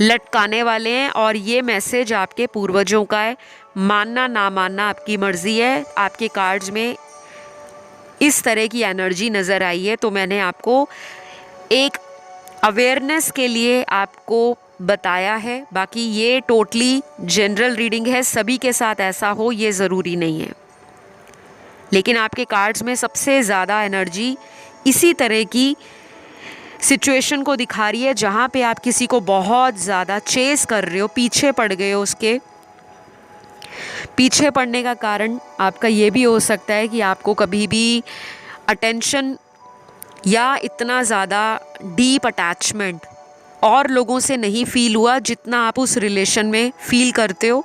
लटकाने वाले हैं। और ये मैसेज आपके पूर्वजों का है, मानना ना मानना आपकी मर्जी है। आपके कार्ड्स में इस तरह की एनर्जी नज़र आई है, तो मैंने आपको एक अवेयरनेस के लिए आपको बताया है। बाकी ये टोटली जनरल रीडिंग है, सभी के साथ ऐसा हो ये ज़रूरी नहीं है। लेकिन आपके कार्ड्स में सबसे ज़्यादा एनर्जी इसी तरह की सिचुएशन को दिखा रही है, जहाँ पे आप किसी को बहुत ज़्यादा चेस कर रहे हो, पीछे पड़ गए हो। उसके पीछे पड़ने का कारण आपका ये भी हो सकता है कि आपको कभी भी अटेंशन या इतना ज़्यादा डीप अटैचमेंट और लोगों से नहीं फील हुआ जितना आप उस रिलेशन में फील करते हो,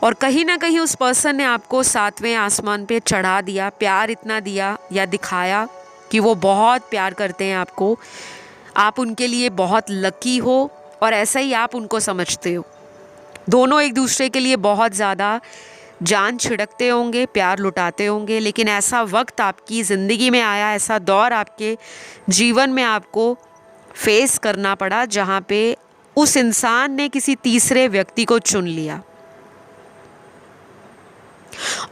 और कहीं ना कहीं उस पर्सन ने आपको 7वें आसमान पे चढ़ा दिया, प्यार इतना दिया या दिखाया कि वो बहुत प्यार करते हैं आपको, आप उनके लिए बहुत लकी हो और ऐसा ही आप उनको समझते हो। दोनों एक दूसरे के लिए बहुत ज़्यादा जान छिड़कते होंगे, प्यार लुटाते होंगे। लेकिन ऐसा वक्त आपकी ज़िंदगी में आया, ऐसा दौर आपके जीवन में आपको फेस करना पड़ा जहाँ पे उस इंसान ने किसी तीसरे व्यक्ति को चुन लिया,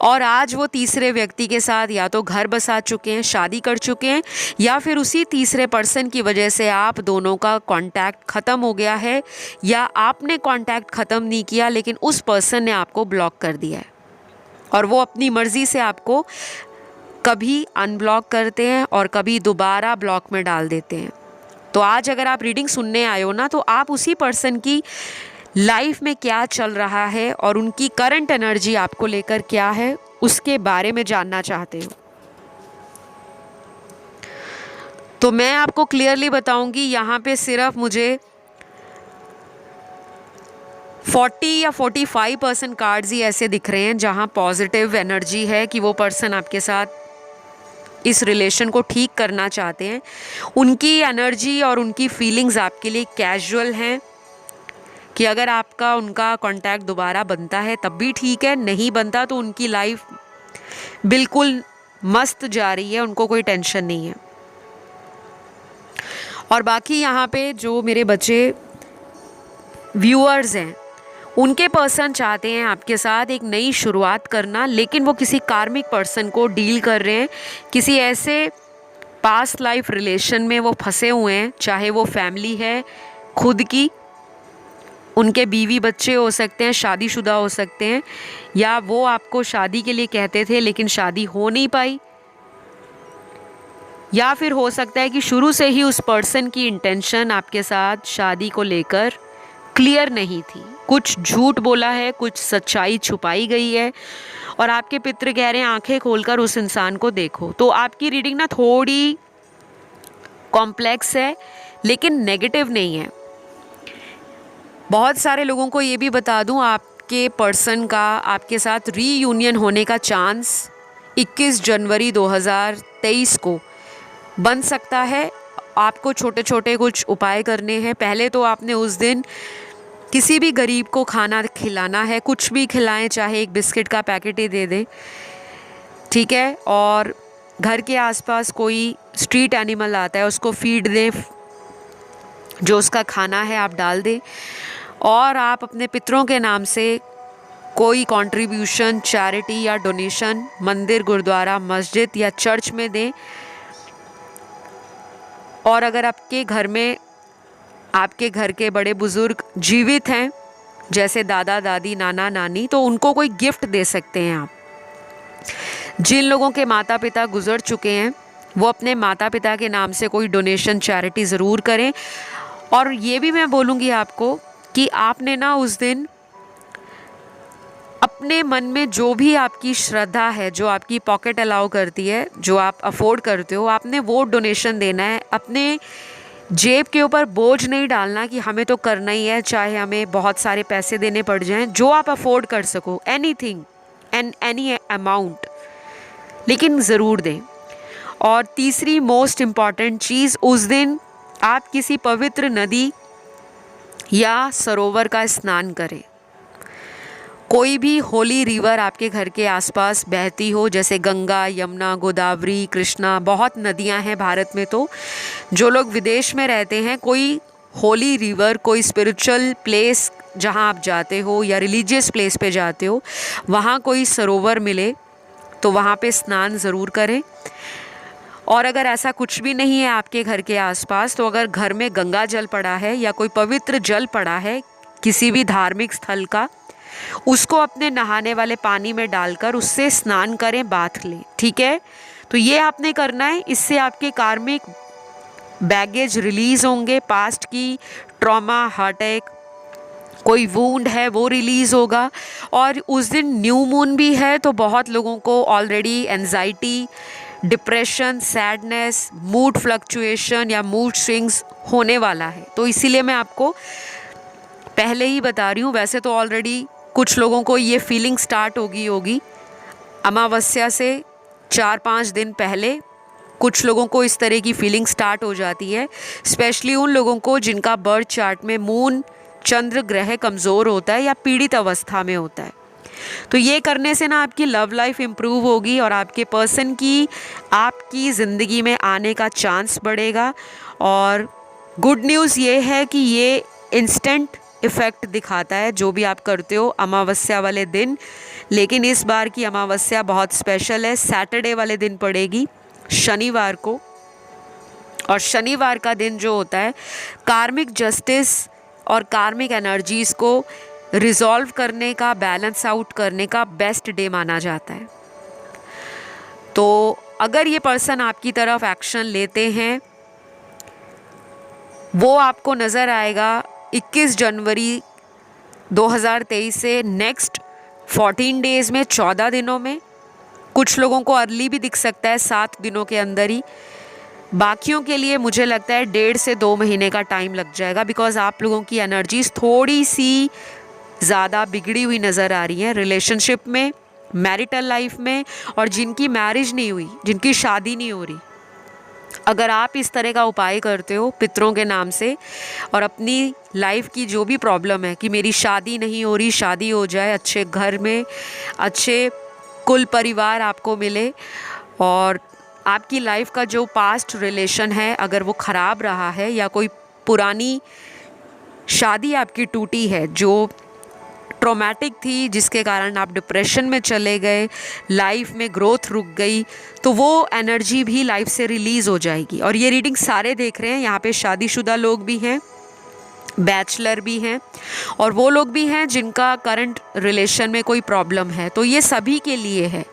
और आज वो तीसरे व्यक्ति के साथ या तो घर बसा चुके हैं, शादी कर चुके हैं, या फिर उसी तीसरे पर्सन की वजह से आप दोनों का कांटेक्ट ख़त्म हो गया है, या आपने कांटेक्ट ख़त्म नहीं किया लेकिन उस पर्सन ने आपको ब्लॉक कर दिया है, और वो अपनी मर्ज़ी से आपको कभी अनब्लॉक करते हैं और कभी दोबारा ब्लॉक में डाल देते हैं। तो आज अगर आप रीडिंग सुनने आए हो ना, तो आप उसी पर्सन की लाइफ में क्या चल रहा है और उनकी करंट एनर्जी आपको लेकर क्या है उसके बारे में जानना चाहते हो। तो मैं आपको क्लियरली बताऊंगी, यहाँ पे सिर्फ मुझे 40 या 45% कार्ड्स ही ऐसे दिख रहे हैं जहाँ पॉजिटिव एनर्जी है कि वो पर्सन आपके साथ इस रिलेशन को ठीक करना चाहते हैं। उनकी एनर्जी और उनकी फीलिंग्स आपके लिए कैजुअल हैं कि अगर आपका उनका कांटेक्ट दोबारा बनता है तब भी ठीक है, नहीं बनता तो उनकी लाइफ बिल्कुल मस्त जा रही है, उनको कोई टेंशन नहीं है। और बाकी यहाँ पे जो मेरे बच्चे व्यूअर्स हैं, उनके पर्सन चाहते हैं आपके साथ एक नई शुरुआत करना, लेकिन वो किसी कार्मिक पर्सन को डील कर रहे हैं, किसी ऐसे पास्ट लाइफ रिलेशन में वो फंसे हुए हैं, चाहे वो फैमिली है, खुद की उनके बीवी बच्चे हो सकते हैं, शादीशुदा हो सकते हैं, या वो आपको शादी के लिए कहते थे लेकिन शादी हो नहीं पाई, या फिर हो सकता है कि शुरू से ही उस पर्सन की इंटेंशन आपके साथ शादी को लेकर क्लियर नहीं थी, कुछ झूठ बोला है, कुछ सच्चाई छुपाई गई है, और आपके पितृ कह रहे हैं आंखें खोलकर उस इंसान को देखो। तो आपकी रीडिंग ना थोड़ी कॉम्प्लेक्स है लेकिन नेगेटिव नहीं है। बहुत सारे लोगों को ये भी बता दूं, आपके पर्सन का आपके साथ रीयूनियन होने का चांस 21 जनवरी 2023 को बन सकता है। आपको छोटे छोटे कुछ उपाय करने हैं। पहले तो आपने उस दिन किसी भी गरीब को खाना खिलाना है, कुछ भी खिलाएं, चाहे एक बिस्किट का पैकेट ही दे दें, ठीक है। और घर के आसपास कोई स्ट्रीट एनिमल आता है उसको फीड दें, जो उसका खाना है आप डाल दें। और आप अपने पितरों के नाम से कोई कंट्रीब्यूशन, चैरिटी या डोनेशन मंदिर, गुरुद्वारा, मस्जिद या चर्च में दें। और अगर आपके घर में आपके घर के बड़े बुज़ुर्ग जीवित हैं, जैसे दादा दादी, नाना नानी, तो उनको कोई गिफ्ट दे सकते हैं आप। जिन लोगों के माता पिता गुजर चुके हैं वो अपने माता पिता के नाम से कोई डोनेशन, चैरिटी ज़रूर करें। और ये भी मैं बोलूँगी आपको कि आपने ना उस दिन अपने मन में जो भी आपकी श्रद्धा है, जो आपकी पॉकेट अलाउ करती है, जो आप अफोर्ड करते हो, आपने वो डोनेशन देना है। अपने जेब के ऊपर बोझ नहीं डालना कि हमें तो करना ही है, चाहे हमें बहुत सारे पैसे देने पड़ जाएं। जो आप अफोर्ड कर सको, एनीथिंग एंड एनी अमाउंट, लेकिन ज़रूर दें। और तीसरी मोस्ट इम्पॉर्टेंट चीज़, उस दिन आप किसी पवित्र नदी या सरोवर का स्नान करें। कोई भी होली रिवर आपके घर के आसपास बहती हो, जैसे गंगा, यमुना, गोदावरी, कृष्णा, बहुत नदियां हैं भारत में। तो जो लोग विदेश में रहते हैं, कोई होली रिवर, कोई स्पिरिचुअल प्लेस जहां आप जाते हो या रिलीजियस प्लेस पे जाते हो, वहां कोई सरोवर मिले तो वहां पे स्नान ज़रूर करें। और अगर ऐसा कुछ भी नहीं है आपके घर के आसपास, तो अगर घर में गंगा जल पड़ा है या कोई पवित्र जल पड़ा है किसी भी धार्मिक स्थल का, उसको अपने नहाने वाले पानी में डालकर उससे स्नान करें, बाथ लें, ठीक है। तो ये आपने करना है। इससे आपके कार्मिक बैगेज रिलीज़ होंगे, पास्ट की ट्रॉमा, हार्ट अटैक, कोई वूंड है वो रिलीज़ होगा। और उस दिन न्यू मून भी है, तो बहुत लोगों को already anxiety, depression, sadness, mood fluctuation या मूड स्विंग्स होने वाला है। तो इसीलिए मैं आपको पहले ही बता रही हूँ। वैसे तो ऑलरेडी कुछ लोगों को ये फीलिंग स्टार्ट होगी अमावस्या से 4-5 दिन पहले कुछ लोगों को इस तरह की फीलिंग स्टार्ट हो जाती है, स्पेशली उन लोगों को जिनका बर्थ चार्ट में मून, चंद्र ग्रह कमज़ोर होता है या पीड़ित अवस्था में होता है। तो ये करने से ना आपकी लव लाइफ इम्प्रूव होगी और आपके पर्सन की आपकी ज़िंदगी में आने का चांस बढ़ेगा। और गुड न्यूज़ ये है कि ये इंस्टेंट इफ़ेक्ट दिखाता है जो भी आप करते हो अमावस्या वाले दिन। लेकिन इस बार की अमावस्या बहुत स्पेशल है, सैटरडे वाले दिन पड़ेगी, शनिवार को। और शनिवार का दिन जो होता है, कार्मिक जस्टिस और कार्मिक एनर्जीज़ को रिजॉल्व करने का, बैलेंस आउट करने का बेस्ट डे माना जाता है। तो अगर ये पर्सन आपकी तरफ एक्शन लेते हैं, वो आपको नज़र आएगा 21 जनवरी 2023 से नेक्स्ट 14 डेज़ में, 14 दिनों में। कुछ लोगों को अर्ली भी दिख सकता है 7 दिनों के अंदर ही। बाकियों के लिए मुझे लगता है 1.5 से 2 महीने का टाइम लग जाएगा, बिकॉज़ आप लोगों की एनर्जीज थोड़ी सी ज़्यादा बिगड़ी हुई नज़र आ रही हैं रिलेशनशिप में, मैरिटल लाइफ में। और जिनकी मैरिज नहीं हुई, जिनकी शादी नहीं हो रही, अगर आप इस तरह का उपाय करते हो पितरों के नाम से, और अपनी लाइफ की जो भी प्रॉब्लम है कि मेरी शादी नहीं हो रही, शादी हो जाए, अच्छे घर में अच्छे कुल परिवार आपको मिले, और आपकी लाइफ का जो पास्ट रिलेशन है अगर वो ख़राब रहा है, या कोई पुरानी शादी आपकी टूटी है जो ट्रॉमेटिक थी, जिसके कारण आप डिप्रेशन में चले गए, लाइफ में ग्रोथ रुक गई, तो वो एनर्जी भी लाइफ से रिलीज़ हो जाएगी। और ये रीडिंग सारे देख रहे हैं, यहाँ पे शादीशुदा लोग भी हैं, बैचलर भी हैं और वो लोग भी हैं जिनका करंट रिलेशन में कोई प्रॉब्लम है, तो ये सभी के लिए है।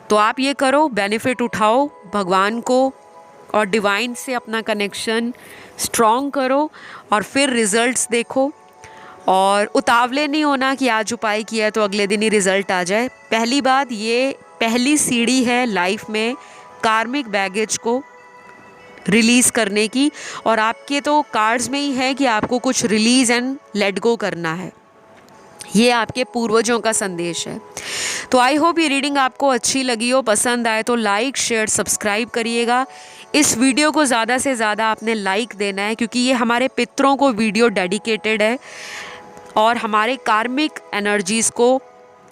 तो आप ये करो, बेनिफिट उठाओ, भगवान को और डिवाइन से अपना कनेक्शन स्ट्रॉन्ग करो और फिर रिजल्ट्स देखो। और उतावले नहीं होना कि आज उपाय किया है तो अगले दिन ही रिजल्ट आ जाए। पहली बात, ये पहली सीढ़ी है लाइफ में कार्मिक बैगेज को रिलीज़ करने की, और आपके तो कार्ड्स में ही है कि आपको कुछ रिलीज़ एंड लेट गो करना है। ये आपके पूर्वजों का संदेश है। तो आई होप ये रीडिंग आपको अच्छी लगी हो, पसंद आए तो लाइक शेयर सब्सक्राइब करिएगा। इस वीडियो को ज़्यादा से ज़्यादा आपने लाइक देना है, क्योंकि ये हमारे पितरों को वीडियो डेडिकेटेड है और हमारे कार्मिक एनर्जीज़ को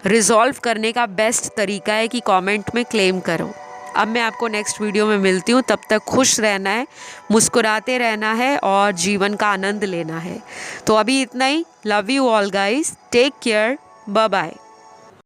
रिजॉल्व करने का बेस्ट तरीका है कि कमेंट में क्लेम करो। अब मैं आपको नेक्स्ट वीडियो में मिलती हूँ, तब तक खुश रहना है, मुस्कुराते रहना है और जीवन का आनंद लेना है। तो अभी इतना ही। Love you all guys, take care, bye bye.